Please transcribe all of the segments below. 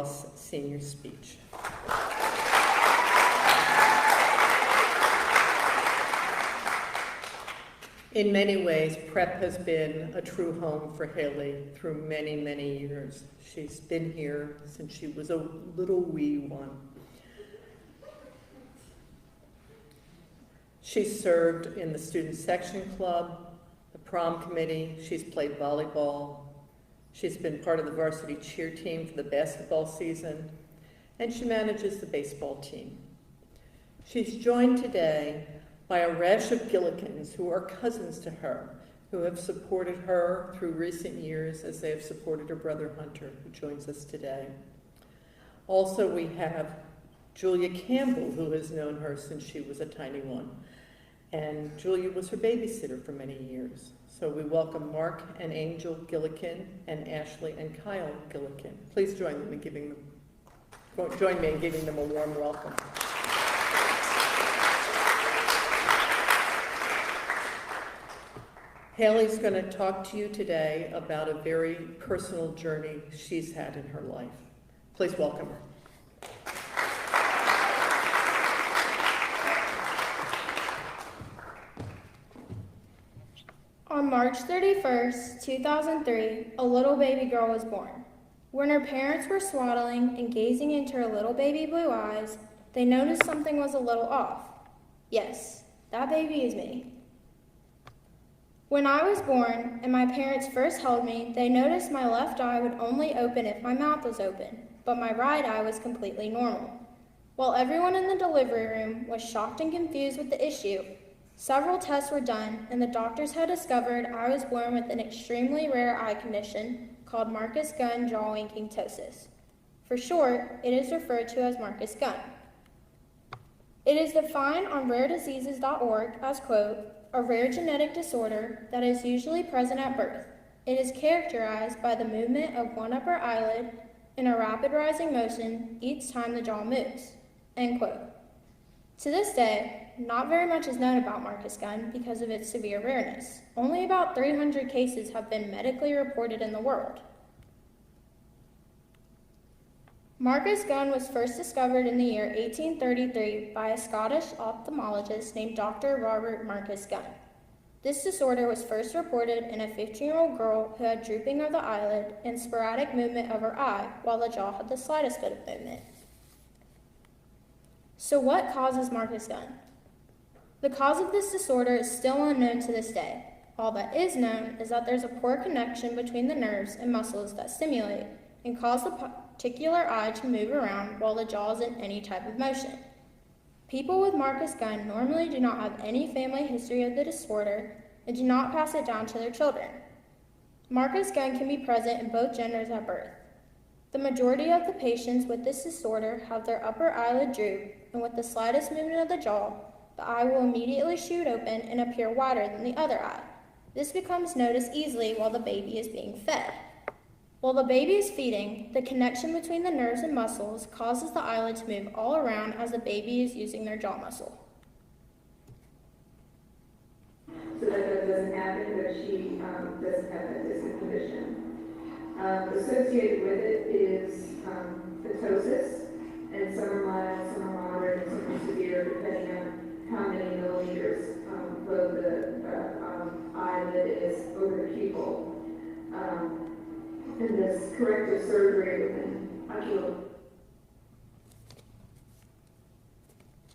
Roth's senior speech. In many ways, Prep has been a true home for Haylie through many, many years. She's been here since she was a little wee one. She's served in the student section club, the prom committee. She's played volleyball. She's been part of the varsity cheer team for the basketball season, and she manages the baseball team. She's joined today by a rash of Gillikins who are cousins to her, who have supported her through recent years as they have supported her brother Hunter, who joins us today. Also, we have Julia Campbell, who has known her since she was a tiny one. And Julia was her babysitter for many years. So we welcome Mark and Angel Gillikin and Ashley and Kyle Gillikin. Please join me in giving them a warm welcome. Haylie's going to talk to you today about a very personal journey she's had in her life. Please welcome her. On March 31st, 2003, a little baby girl was born. When her parents were swaddling and gazing into her little baby blue eyes, they noticed something was a little off. Yes, that baby is me. When I was born and my parents first held me, they noticed my left eye would only open if my mouth was open, but my right eye was completely normal. While everyone in the delivery room was shocked and confused with the issue, several tests were done and the doctors had discovered I was born with an extremely rare eye condition called Marcus Gunn jaw winking ptosis. For short, it is referred to as Marcus Gunn. It is defined on rarediseases.org as, quote, a rare genetic disorder that is usually present at birth. It is characterized by the movement of one upper eyelid in a rapid rising motion each time the jaw moves, end quote. To this day, not very much is known about Marcus Gunn because of its severe rareness. Only about 300 cases have been medically reported in the world. Marcus Gunn was first discovered in the year 1833 by a Scottish ophthalmologist named Dr. Robert Marcus Gunn. This disorder was first reported in a 15-year-old girl who had drooping of the eyelid and sporadic movement of her eye while the jaw had the slightest bit of movement. So what causes Marcus Gunn? The cause of this disorder is still unknown to this day. All that is known is that there's a poor connection between the nerves and muscles that stimulate and cause the particular eye to move around while the jaw is in any type of motion. People with Marcus Gunn normally do not have any family history of the disorder and do not pass it down to their children. Marcus Gunn can be present in both genders at birth. The majority of the patients with this disorder have their upper eyelid droop, and with the slightest movement of the jaw, the eye will immediately shoot open and appear wider than the other eye. This becomes noticed easily while the baby is being fed. While the baby is feeding, the connection between the nerves and muscles causes the eyelid to move all around as the baby is using their jaw muscle. So that doesn't happen, but she doesn't have a disc condition. Associated with it is ptosis, and some are mild, some are moderate, and some are severe, depending on how many millimeters below the eyelid is over the pupil. And this corrective surgery within ocular.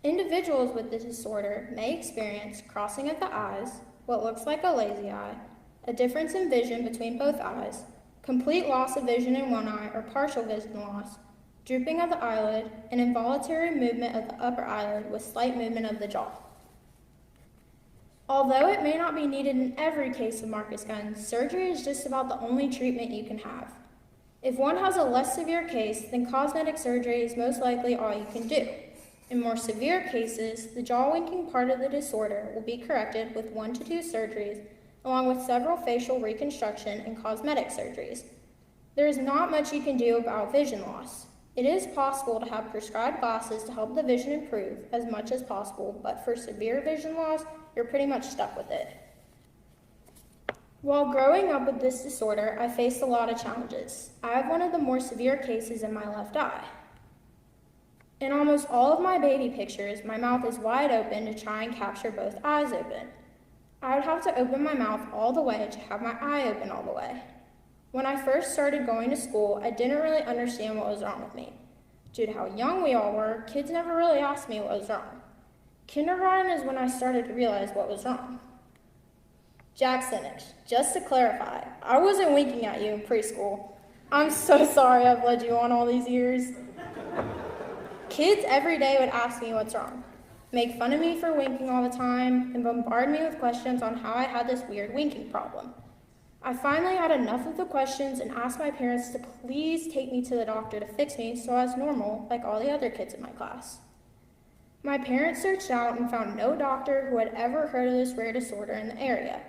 Individuals with this disorder may experience crossing of the eyes, what looks like a lazy eye, a difference in vision between both eyes, complete loss of vision in one eye or partial vision loss, drooping of the eyelid, and involuntary movement of the upper eyelid with slight movement of the jaw. Although it may not be needed in every case of Marcus Gunn, surgery is just about the only treatment you can have. If one has a less severe case, then cosmetic surgery is most likely all you can do. In more severe cases, the jaw winking part of the disorder will be corrected with 1 to 2 surgeries, along with several facial reconstruction and cosmetic surgeries. There is not much you can do about vision loss. It is possible to have prescribed glasses to help the vision improve as much as possible, but for severe vision loss, you're pretty much stuck with it. While growing up with this disorder, I faced a lot of challenges. I have one of the more severe cases in my left eye. In almost all of my baby pictures, my mouth is wide open to try and capture both eyes open. I would have to open my mouth all the way to have my eye open all the way. When I first started going to school, I didn't really understand what was wrong with me. Due to how young we all were, kids never really asked me what was wrong. Kindergarten is when I started to realize what was wrong. Jackson, just to clarify, I wasn't winking at you in preschool. I'm so sorry I've led you on all these years. Kids every day would ask me what's wrong, make fun of me for winking all the time, and bombard me with questions on how I had this weird winking problem. I finally had enough of the questions and asked my parents to please take me to the doctor to fix me so I was normal like all the other kids in my class. My parents searched out and found no doctor who had ever heard of this rare disorder in the area.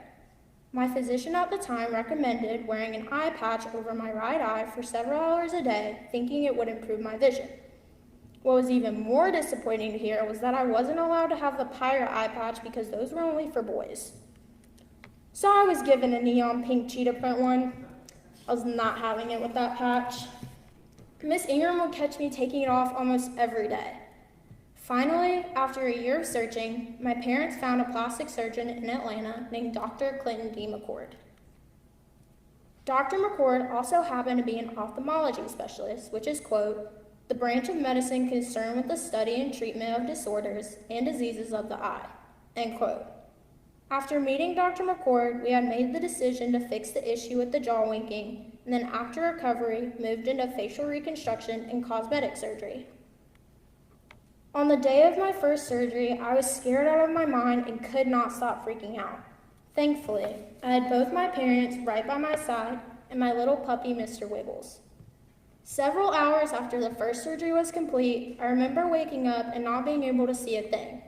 My physician at the time recommended wearing an eye patch over my right eye for several hours a day, thinking it would improve my vision. What was even more disappointing to hear was that I wasn't allowed to have the pirate eye patch because those were only for boys. So I was given a neon pink cheetah print one. I was not having it with that patch. Miss Ingram would catch me taking it off almost every day. Finally, after a year of searching, my parents found a plastic surgeon in Atlanta named Dr. Clinton D. McCord. Dr. McCord also happened to be an ophthalmology specialist, which is, quote, the branch of medicine concerned with the study and treatment of disorders and diseases of the eye, end quote. After meeting Dr. McCord, we had made the decision to fix the issue with the jaw winking, and then after recovery, moved into facial reconstruction and cosmetic surgery. On the day of my first surgery, I was scared out of my mind and could not stop freaking out. Thankfully, I had both my parents right by my side and my little puppy, Mr. Wiggles. Several hours after the first surgery was complete, I remember waking up and not being able to see a thing.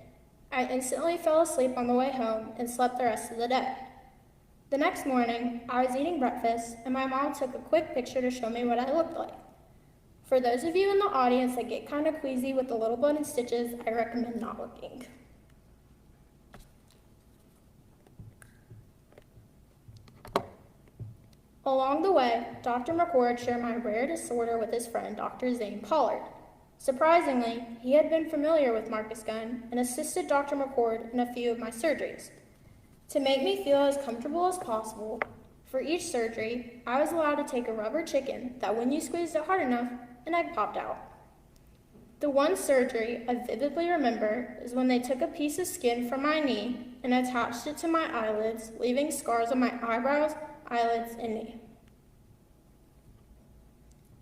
I instantly fell asleep on the way home and slept the rest of the day. The next morning, I was eating breakfast, and my mom took a quick picture to show me what I looked like. For those of you in the audience that get kind of queasy with the little blood and stitches, I recommend not looking. Along the way, Dr. McCord shared my rare disorder with his friend, Dr. Zane Pollard. Surprisingly, he had been familiar with Marcus Gunn and assisted Dr. McCord in a few of my surgeries. To make me feel as comfortable as possible, for each surgery, I was allowed to take a rubber chicken that when you squeezed it hard enough, an egg popped out. The one surgery I vividly remember is when they took a piece of skin from my knee and attached it to my eyelids, leaving scars on my eyebrows, eyelids, and knee.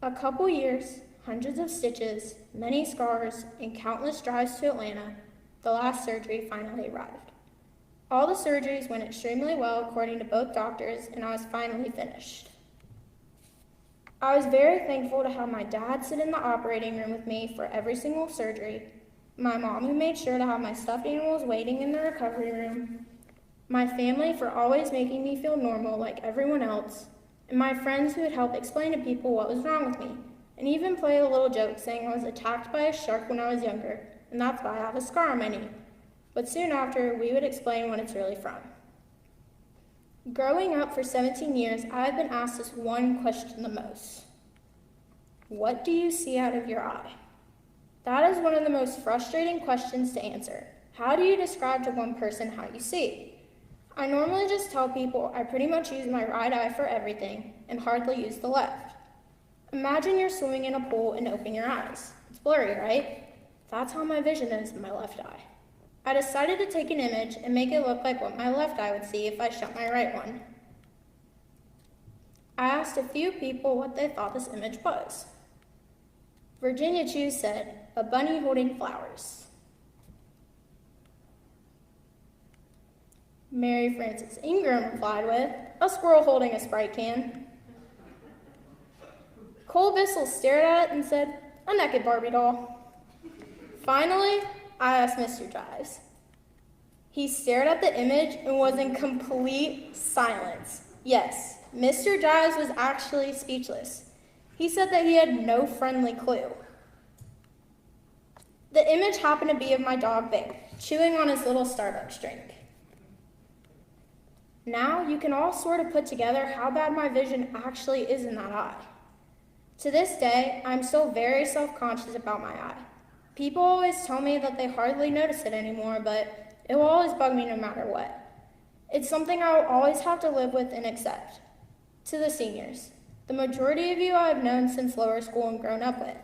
A couple years, hundreds of stitches, many scars, and countless drives to Atlanta, the last surgery finally arrived. All the surgeries went extremely well according to both doctors, and I was finally finished. I was very thankful to have my dad sit in the operating room with me for every single surgery, my mom who made sure to have my stuffed animals waiting in the recovery room, my family for always making me feel normal like everyone else, and my friends who would help explain to people what was wrong with me, and even play a little joke saying I was attacked by a shark when I was younger, and that's why I have a scar on my knee. But soon after, we would explain what it's really from. Growing up for 17 years, I have been asked this one question the most. What do you see out of your eye? That is one of the most frustrating questions to answer. How do you describe to one person how you see? I normally just tell people I pretty much use my right eye for everything and hardly use the left. Imagine you're swimming in a pool and open your eyes. It's blurry, right? That's how my vision is in my left eye. I decided to take an image and make it look like what my left eye would see if I shut my right one. I asked a few people what they thought this image was. Virginia Chu said, a bunny holding flowers. Mary Frances Ingram replied with, a squirrel holding a Sprite can. Cole Bissell stared at it and said, a naked Barbie doll. Finally, I asked Mr. Giles. He stared at the image and was in complete silence. Yes, Mr. Giles was actually speechless. He said that he had no friendly clue. The image happened to be of my dog, Vic, chewing on his little Starbucks drink. Now you can all sort of put together how bad my vision actually is in that eye. To this day, I'm still very self-conscious about my eye. People always tell me that they hardly notice it anymore, but it will always bug me no matter what. It's something I will always have to live with and accept. To the seniors, the majority of you I have known since lower school and grown up with.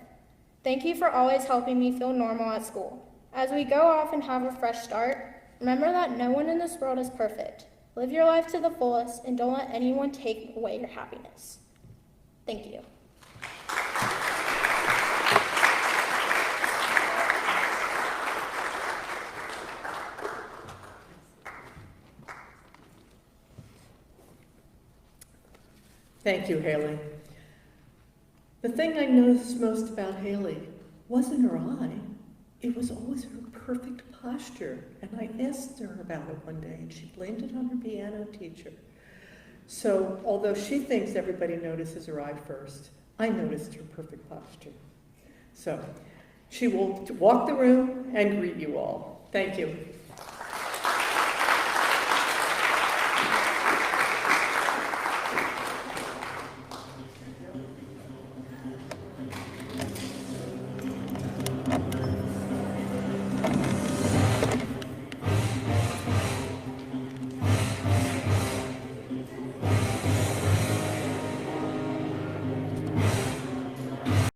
Thank you for always helping me feel normal at school. As we go off and have a fresh start, remember that no one in this world is perfect. Live your life to the fullest and don't let anyone take away your happiness. Thank you. Thank you, Haylie. The thing I noticed most about Haylie wasn't her eye. It was always her perfect posture. And I asked her about it one day, and she blamed it on her piano teacher. So, although she thinks everybody notices her eye first, I noticed her perfect posture. So, she will walk the room and greet you all. Thank you.